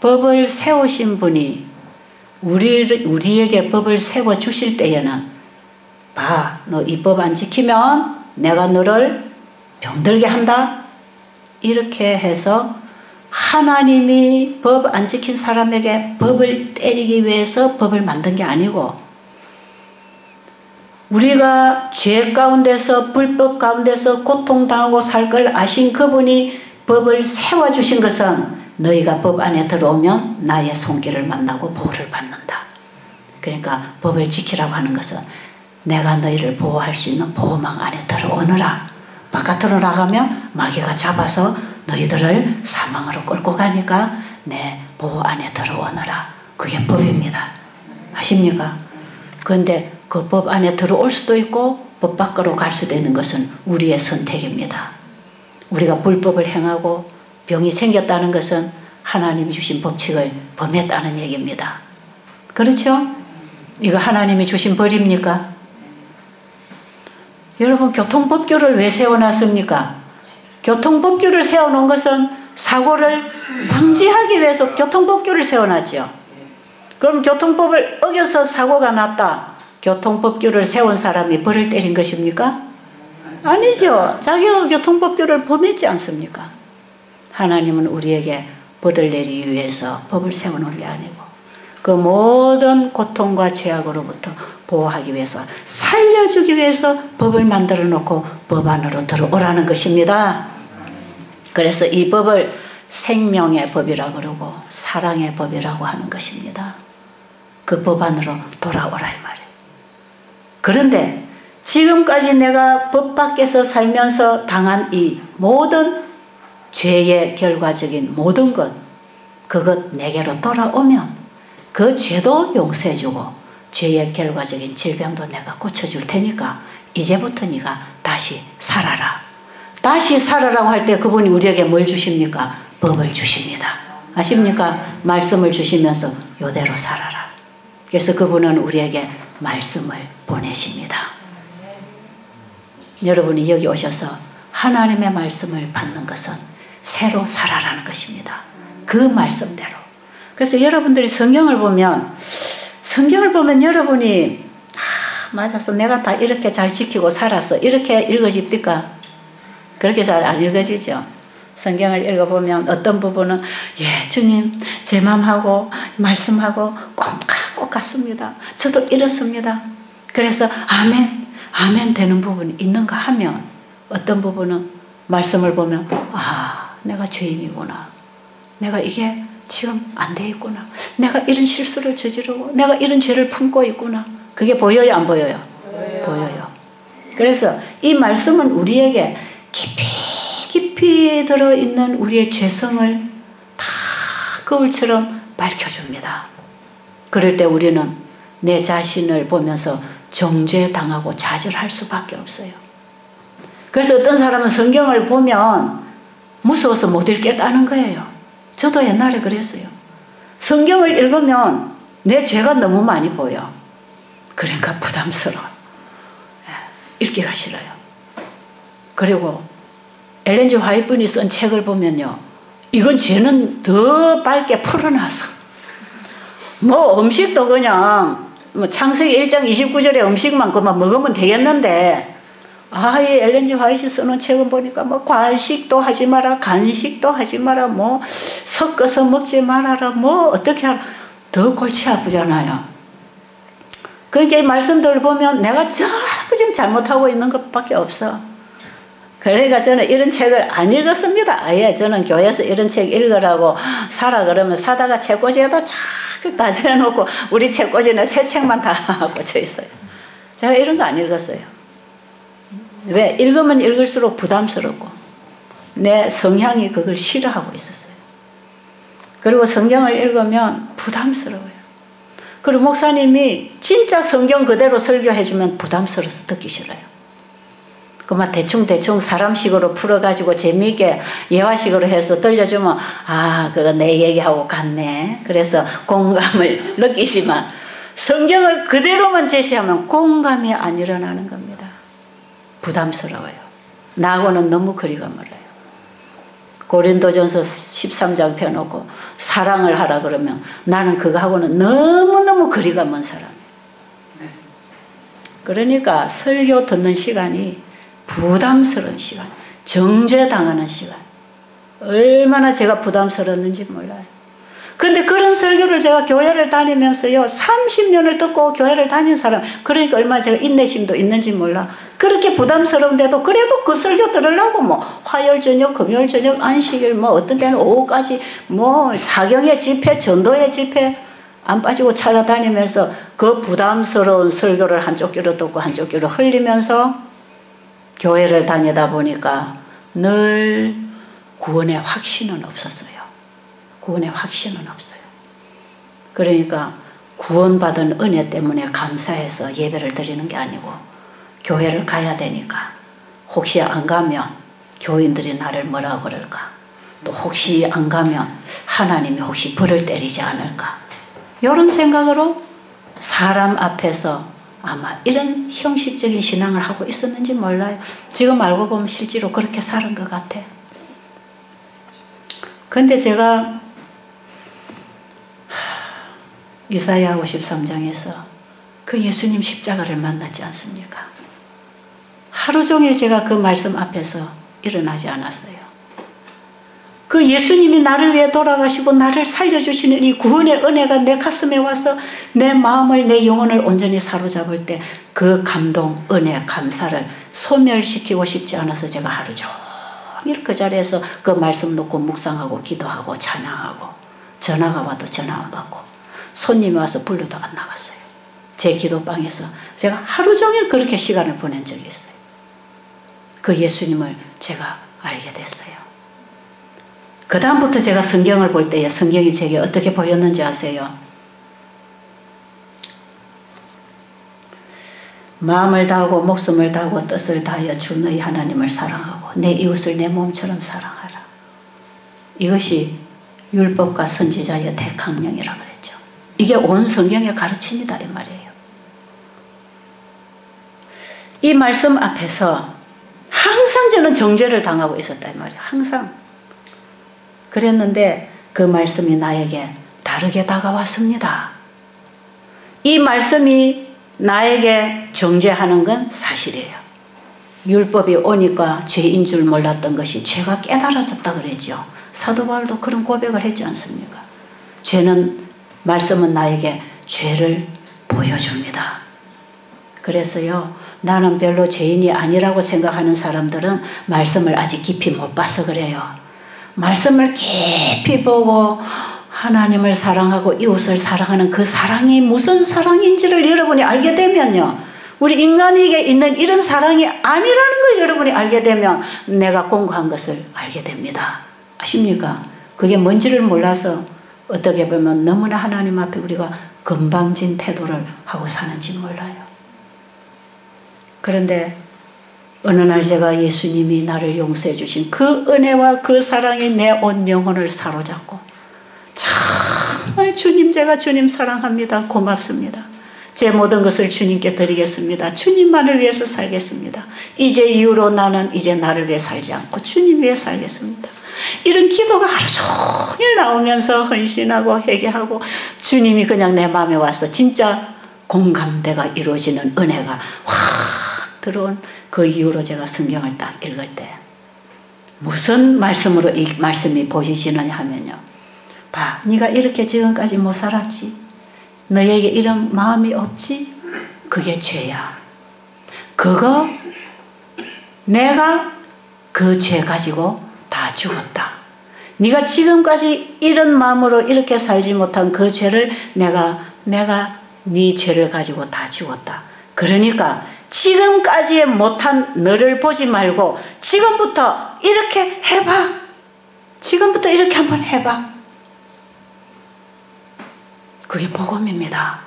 법을 세우신 분이 우리에게 법을 세워주실 때에는 봐, 너 이 법 안 지키면 내가 너를 병들게 한다. 이렇게 해서 하나님이 법 안 지킨 사람에게 법을 때리기 위해서 법을 만든 게 아니고 우리가 죄 가운데서 불법 가운데서 고통당하고 살 걸 아신 그분이 법을 세워주신 것은 너희가 법 안에 들어오면 나의 손길을 만나고 보호를 받는다. 그러니까 법을 지키라고 하는 것은 내가 너희를 보호할 수 있는 보호망 안에 들어오느라. 바깥으로 나가면 마귀가 잡아서 너희들을 사망으로 끌고 가니까 내 보호 안에 들어오느라. 그게 법입니다. 아십니까? 그런데 그 법 안에 들어올 수도 있고 법 밖으로 갈 수도 있는 것은 우리의 선택입니다. 우리가 불법을 행하고 병이 생겼다는 것은 하나님이 주신 법칙을 범했다는 얘기입니다. 그렇죠? 이거 하나님이 주신 벌입니까? 여러분, 교통법규를 왜 세워놨습니까? 교통법규를 세워놓은 것은 사고를 방지하기 위해서 교통법규를 세워놨죠. 그럼 교통법을 어겨서 사고가 났다. 교통법규를 세운 사람이 벌을 때린 것입니까? 아니죠. 자기가 교통법규를 범했지 않습니까? 하나님은 우리에게 벌을 내리기 위해서 법을 세워놓은 게 아니고 그 모든 고통과 죄악으로부터 보호하기 위해서 살려주기 위해서 법을 만들어 놓고 법 안으로 들어오라는 것입니다. 그래서 이 법을 생명의 법이라고 그러고 사랑의 법이라고 하는 것입니다. 그 법 안으로 돌아오라 이 말이에요. 그런데 지금까지 내가 법 밖에서 살면서 당한 이 모든 죄의 결과적인 모든 것, 그것 내게로 돌아오면 그 죄도 용서해주고 죄의 결과적인 질병도 내가 고쳐줄 테니까 이제부터 네가 다시 살아라. 다시 살아라고 할 때 그분이 우리에게 뭘 주십니까? 법을 주십니다. 아십니까? 말씀을 주시면서 이대로 살아라. 그래서 그분은 우리에게 말씀을 보내십니다. 여러분이 여기 오셔서 하나님의 말씀을 받는 것은 새로 살아라는 것입니다. 그 말씀대로. 그래서 여러분들이 성경을 보면 여러분이 맞았어, 내가 다 이렇게 잘 지키고 살았어, 이렇게 읽어집니까? 그렇게 잘 안 읽어지죠. 성경을 읽어보면 어떤 부분은 예, 주님 제 마음하고 말씀하고 꼭 같습니다. 저도 이렇습니다. 그래서 아멘, 아멘 되는 부분이 있는가 하면 어떤 부분은 말씀을 보면 내가 죄인이구나. 내가 이게 지금 안 돼 있구나. 내가 이런 실수를 저지르고 내가 이런 죄를 품고 있구나. 그게 보여요, 안 보여요? 보여요. 그래서 이 말씀은 우리에게 깊이 들어있는 우리의 죄성을 다 거울처럼 밝혀줍니다. 그럴 때 우리는 내 자신을 보면서 정죄당하고 좌절할 수밖에 없어요. 그래서 어떤 사람은 성경을 보면 무서워서 못 읽겠다는 거예요. 저도 옛날에 그랬어요. 성경을 읽으면 내 죄가 너무 많이 보여. 그러니까 부담스러워. 읽기가 싫어요. 그리고 엘렌 G 화이트분이 쓴 책을 보면요, 이건 죄는 더 밝게 풀어놔서 뭐 음식도 그냥 뭐 창세기 1장 29절에 음식만 그만 먹으면 되겠는데 이 엘렌 G 화이트 쓰는 책은 보니까 뭐 과식도 하지 마라, 간식도 하지 마라, 뭐 섞어서 먹지 말아라, 뭐 어떻게 하라. 더 골치 아프잖아요. 그러니까 이 말씀들을 보면 내가 전부 지금 잘못하고 있는 것밖에 없어. 그러니까 저는 이런 책을 안 읽었습니다. 아예 저는 교회에서 이런 책 읽으라고 사라 그러면 사다가 책꽂이에다 쫙 다져놓고 우리 책꽂이는 새 책만 다 꽂혀 있어요. 제가 이런 거 안 읽었어요. 왜? 읽으면 읽을수록 부담스럽고 내 성향이 그걸 싫어하고 있었어요. 그리고 성경을 읽으면 부담스러워요. 그리고 목사님이 진짜 성경 그대로 설교해주면 부담스러워서 듣기 싫어요. 그만 대충 사람식으로 풀어가지고 재미있게 예화식으로 해서 들려주면 아 그거 내 얘기하고 같네. 그래서 공감을 느끼지만 성경을 그대로만 제시하면 공감이 안 일어나는 겁니다. 부담스러워요. 나하고는 너무 거리가 멀어요. 고린도전서 13장 펴놓고 사랑을 하라 그러면 나는 그거하고는 너무너무 거리가 먼 사람이에요. 그러니까 설교 듣는 시간이 부담스러운 시간, 정죄당하는 시간. 얼마나 제가 부담스러웠는지 몰라요. 근데 그런 설교를 제가 교회를 다니면서요 30년을 듣고 교회를 다닌 사람, 그러니까 얼마나 제가 인내심도 있는지 몰라. 그렇게 부담스러운데도 그래도 그 설교 들으려고 뭐 화요일 저녁 금요일 저녁 안식일 뭐 어떤 때는 오후까지 뭐 사경의 집회 전도의 집회 안 빠지고 찾아다니면서 그 부담스러운 설교를 한쪽 귀로 듣고 한쪽 귀로 흘리면서 교회를 다니다 보니까 늘 구원의 확신은 없었어요. 구원의 확신은 없어요. 그러니까 구원받은 은혜 때문에 감사해서 예배를 드리는 게 아니고 교회를 가야 되니까 혹시 안 가면 교인들이 나를 뭐라고 그럴까, 또 혹시 안 가면 하나님이 혹시 벌을 때리지 않을까, 이런 생각으로 사람 앞에서 아마 이런 형식적인 신앙을 하고 있었는지 몰라요. 지금 알고 보면 실제로 그렇게 사는 것 같아. 근데 제가 이사야 53장에서 그 예수님 십자가를 만났지 않습니까? 하루 종일 제가 그 말씀 앞에서 일어나지 않았어요. 그 예수님이 나를 위해 돌아가시고 나를 살려주시는 이 구원의 은혜가 내 가슴에 와서 내 마음을, 내 영혼을 온전히 사로잡을 때 그 감동, 은혜, 감사를 소멸시키고 싶지 않아서 제가 하루 종일 그 자리에서 그 말씀 놓고 묵상하고 기도하고 찬양하고, 전화가 와도 전화 안 받고 손님이 와서 불러도 안 나갔어요. 제 기도방에서 제가 하루 종일 그렇게 시간을 보낸 적이 있어요. 그 예수님을 제가 알게 됐어요. 그 다음부터 제가 성경을 볼 때에 성경이 제게 어떻게 보였는지 아세요? 마음을 다하고 목숨을 다하고 뜻을 다하여 주 너희 하나님을 사랑하고 내 이웃을 내 몸처럼 사랑하라. 이것이 율법과 선지자의 대강령이라고 그랬죠. 이게 온 성경의 가르침이다 이 말이에요. 이 말씀 앞에서 항상 저는 정죄를 당하고 있었다 이 말이에요. 항상. 그랬는데 그 말씀이 나에게 다르게 다가왔습니다. 이 말씀이 나에게 정죄하는 건 사실이에요. 율법이 오니까 죄인 줄 몰랐던 것이 죄가 깨달아졌다 그랬죠. 사도 바울도 그런 고백을 했지 않습니까? 죄는, 말씀은 나에게 죄를 보여줍니다. 그래서요, 나는 별로 죄인이 아니라고 생각하는 사람들은 말씀을 아직 깊이 못 봐서 그래요. 말씀을 깊이 보고 하나님을 사랑하고 이웃을 사랑하는 그 사랑이 무슨 사랑인지를 여러분이 알게 되면요, 우리 인간에게 있는 이런 사랑이 아니라는 걸 여러분이 알게 되면 내가 공고한 것을 알게 됩니다. 아십니까? 그게 뭔지를 몰라서 어떻게 보면 너무나 하나님 앞에 우리가 건방진 태도를 하고 사는지 몰라요. 그런데 어느 날 제가 예수님이 나를 용서해 주신 그 은혜와 그 사랑이 내 온 영혼을 사로잡고, 정말 주님, 제가 주님 사랑합니다. 고맙습니다. 제 모든 것을 주님께 드리겠습니다. 주님만을 위해서 살겠습니다. 이제 이후로 나는 이제 나를 위해 살지 않고 주님 위해 살겠습니다. 이런 기도가 하루 종일 나오면서 헌신하고 회개하고, 주님이 그냥 내 마음에 와서 진짜 공감대가 이루어지는 은혜가 확 들어온 그 이후로 제가 성경을 딱 읽을 때 무슨 말씀으로 이 말씀이 보이시느냐 하면요, 봐, 네가 이렇게 지금까지 못 살았지, 너에게 이런 마음이 없지, 그게 죄야. 그거 내가 그 죄 가지고 다 죽었다. 네가 지금까지 이런 마음으로 이렇게 살지 못한 그 죄를 내가 네 죄를 가지고 다 죽었다. 그러니까 지금까지 못한 너를 보지 말고 지금부터 이렇게 해봐. 지금부터 이렇게 한번 해봐. 그게 복음입니다.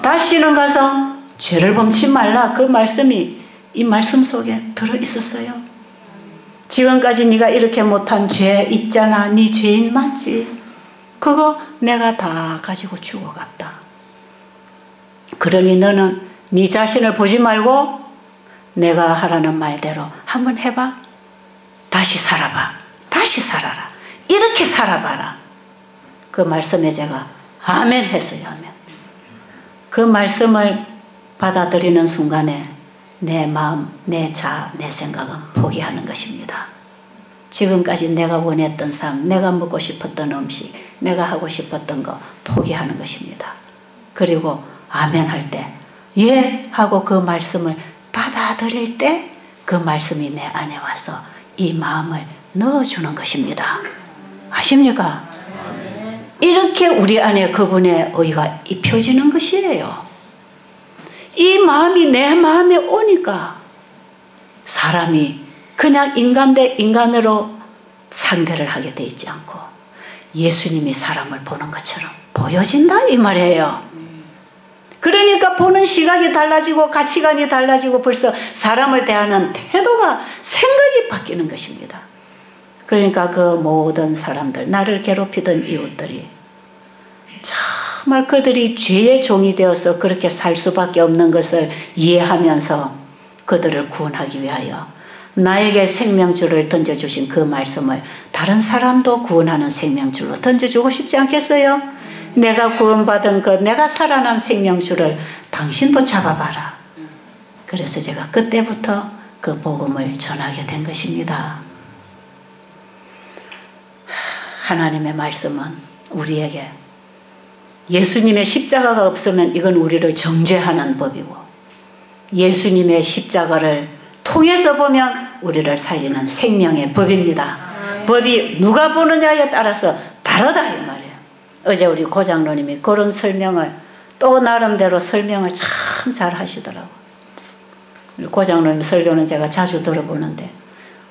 다시는 가서 죄를 범치 말라. 그 말씀이 이 말씀 속에 들어있었어요. 지금까지 네가 이렇게 못한 죄 있잖아. 네 죄인 맞지? 그거 내가 다 가지고 죽어갔다. 그러니 너는 네 자신을 보지 말고 내가 하라는 말대로 한번 해봐. 다시 살아봐. 다시 살아라. 이렇게 살아봐라. 그 말씀에 제가 아멘 했어요. 아멘. 그 말씀을 받아들이는 순간에 내 마음, 내 자아, 내 생각은 포기하는 것입니다. 지금까지 내가 원했던 삶, 내가 먹고 싶었던 음식, 내가 하고 싶었던 거 포기하는 것입니다. 그리고 아멘 할 때, 예 하고 그 말씀을 받아들일 때 그 말씀이 내 안에 와서 이 마음을 넣어주는 것입니다. 아십니까? 이렇게 우리 안에 그분의 의가 입혀지는 것이에요. 이 마음이 내 마음에 오니까 사람이 그냥 인간 대 인간으로 상대를 하게 돼 있지 않고 예수님이 사람을 보는 것처럼 보여진다 이 말이에요. 그러니까 보는 시각이 달라지고 가치관이 달라지고 벌써 사람을 대하는 태도가 생각이 바뀌는 것입니다. 그러니까 그 모든 사람들, 나를 괴롭히던 이웃들이 정말 그들이 죄의 종이 되어서 그렇게 살 수밖에 없는 것을 이해하면서 그들을 구원하기 위하여 나에게 생명줄을 던져주신 그 말씀을 다른 사람도 구원하는 생명줄로 던져주고 싶지 않겠어요? 내가 구원받은 것, 내가 살아난 생명줄을 당신도 잡아봐라. 그래서 제가 그때부터 그 복음을 전하게 된 것입니다. 하나님의 말씀은 우리에게 예수님의 십자가가 없으면 이건 우리를 정죄하는 법이고 예수님의 십자가를 통해서 보면 우리를 살리는 생명의 법입니다. 법이 누가 보느냐에 따라서 다르다 이 말이에요. 어제 우리 고장로님이 그런 설명을 또 나름대로 설명을 참 잘 하시더라고요. 고장로님 설교는 제가 자주 들어보는데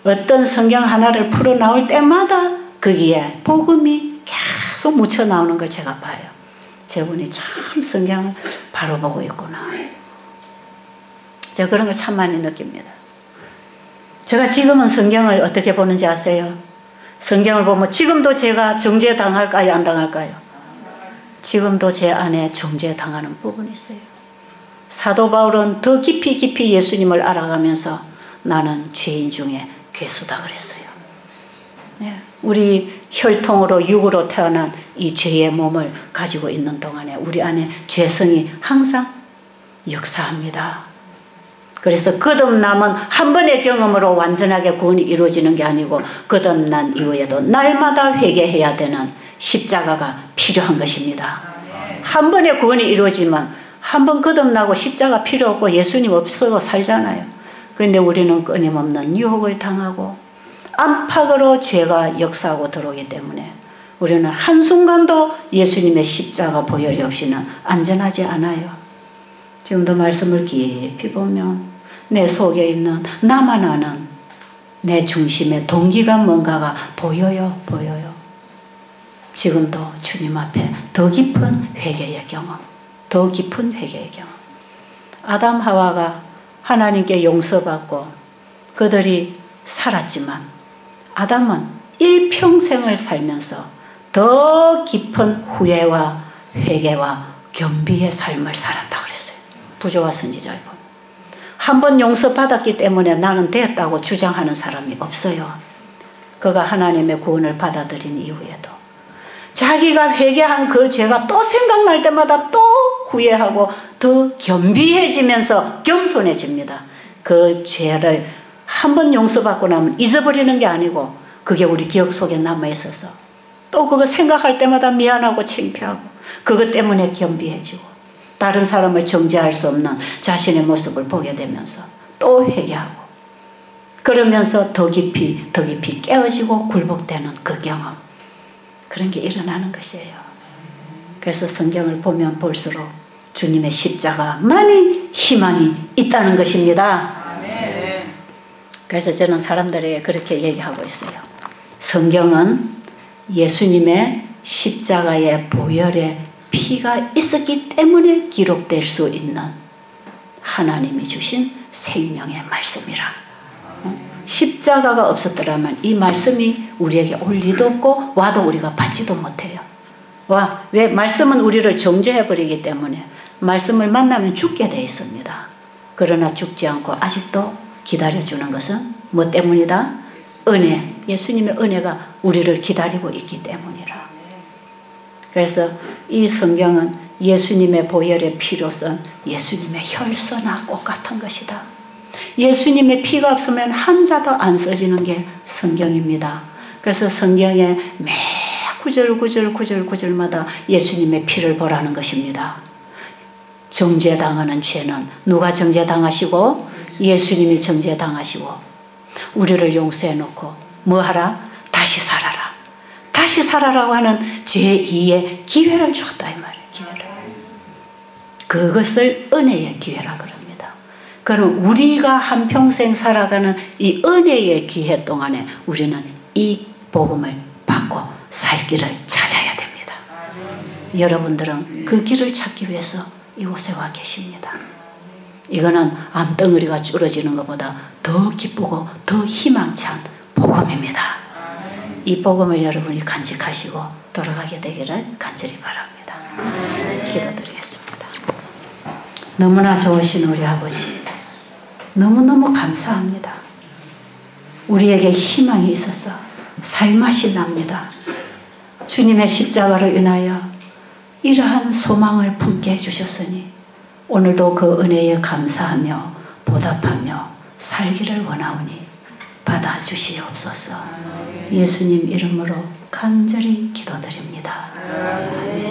어떤 성경 하나를 풀어 나올 때마다 거기에 복음이 계속 묻혀 나오는 걸 제가 봐요. 저분이 참 성경을 바로 보고 있구나. 제가 그런 걸 참 많이 느낍니다. 제가 지금은 성경을 어떻게 보는지 아세요? 성경을 보면 지금도 제가 정죄당할까요? 안 당할까요? 지금도 제 안에 정죄당하는 부분이 있어요. 사도 바울은 더 깊이 예수님을 알아가면서 나는 죄인 중에 괴수다 그랬어요. 네. 우리 혈통으로 육으로 태어난 이 죄의 몸을 가지고 있는 동안에 우리 안에 죄성이 항상 역사합니다. 그래서 거듭남은 한 번의 경험으로 완전하게 구원이 이루어지는 게 아니고 거듭난 이후에도 날마다 회개해야 되는 십자가가 필요한 것입니다. 한 번의 구원이 이루어지면 한 번 거듭나고 십자가 필요 없고 예수님 없어도 살잖아요. 그런데 우리는 끊임없는 유혹을 당하고 안팎으로 죄가 역사하고 들어오기 때문에 우리는 한순간도 예수님의 십자가 보혈이 없이는 안전하지 않아요. 지금도 말씀을 깊이 보면 내 속에 있는 나만 아는 내 중심의 동기가 뭔가가 보여요. 지금도 주님 앞에 더 깊은 회개의 경험, 더 깊은 회개의 경험. 아담 하와가 하나님께 용서받고 그들이 살았지만 아담은 일평생을 살면서 더 깊은 후회와 회개와 겸비의 삶을 살았다 그랬어요. 부조와 선지자에 보면. 한 번 용서받았기 때문에 나는 됐다고 주장하는 사람이 없어요. 그가 하나님의 구원을 받아들인 이후에도 자기가 회개한 그 죄가 또 생각날 때마다 또 후회하고 더 겸비해지면서 겸손해집니다. 그 죄를 한 번 용서받고 나면 잊어버리는 게 아니고 그게 우리 기억 속에 남아있어서 또 그거 생각할 때마다 미안하고 창피하고 그것 때문에 겸비해지고 다른 사람을 정죄할 수 없는 자신의 모습을 보게 되면서 또 회개하고 그러면서 더 깊이 깨어지고 굴복되는 그 경험, 그런 게 일어나는 것이에요. 그래서 성경을 보면 볼수록 주님의 십자가만이 희망이 있다는 것입니다. 그래서 저는 사람들에게 그렇게 얘기하고 있어요. 성경은 예수님의 십자가의 보혈의 피가 있었기 때문에 기록될 수 있는 하나님이 주신 생명의 말씀이라. 십자가가 없었더라면 이 말씀이 우리에게 올 리도 없고 와도 우리가 받지도 못해요. 왜? 말씀은 우리를 정죄해버리기 때문에 말씀을 만나면 죽게 되어 있습니다. 그러나 죽지 않고 아직도 기다려주는 것은 뭐 때문이다? 은혜. 예수님의 은혜가 우리를 기다리고 있기 때문이라. 그래서 이 성경은 예수님의 보혈의 피로선 예수님의 혈서나 똑같은 것이다. 예수님의 피가 없으면 한 자도 안 써지는 게 성경입니다. 그래서 성경의 매 구절마다 예수님의 피를 보라는 것입니다. 정죄당하는 죄는 누가 정죄당하시고? 예수님이 정죄당하시고 우리를 용서해 놓고 뭐 하라? 다시 살아라. 다시 살아라고 하는 제2의 기회를 주었다 이 말이에요. 기회를. 그것을 은혜의 기회라 그럽니다. 그럼 우리가 한평생 살아가는 이 은혜의 기회 동안에 우리는 이 복음을 받고 살 길을 찾아야 됩니다. 여러분들은 그 길을 찾기 위해서 이곳에 와 계십니다. 이거는 암덩어리가 줄어지는 것보다 더 기쁘고 더 희망찬 복음입니다. 이 복음을 여러분이 간직하시고 돌아가게 되기를 간절히 바랍니다. 기도드리겠습니다. 너무나 좋으신 우리 아버지, 너무너무 감사합니다. 우리에게 희망이 있어서 살맛이 납니다. 주님의 십자가로 인하여 이러한 소망을 품게 해주셨으니 오늘도 그 은혜에 감사하며 보답하며 살기를 원하오니 받아주시옵소서. 예수님 이름으로 간절히 기도드립니다. 아멘.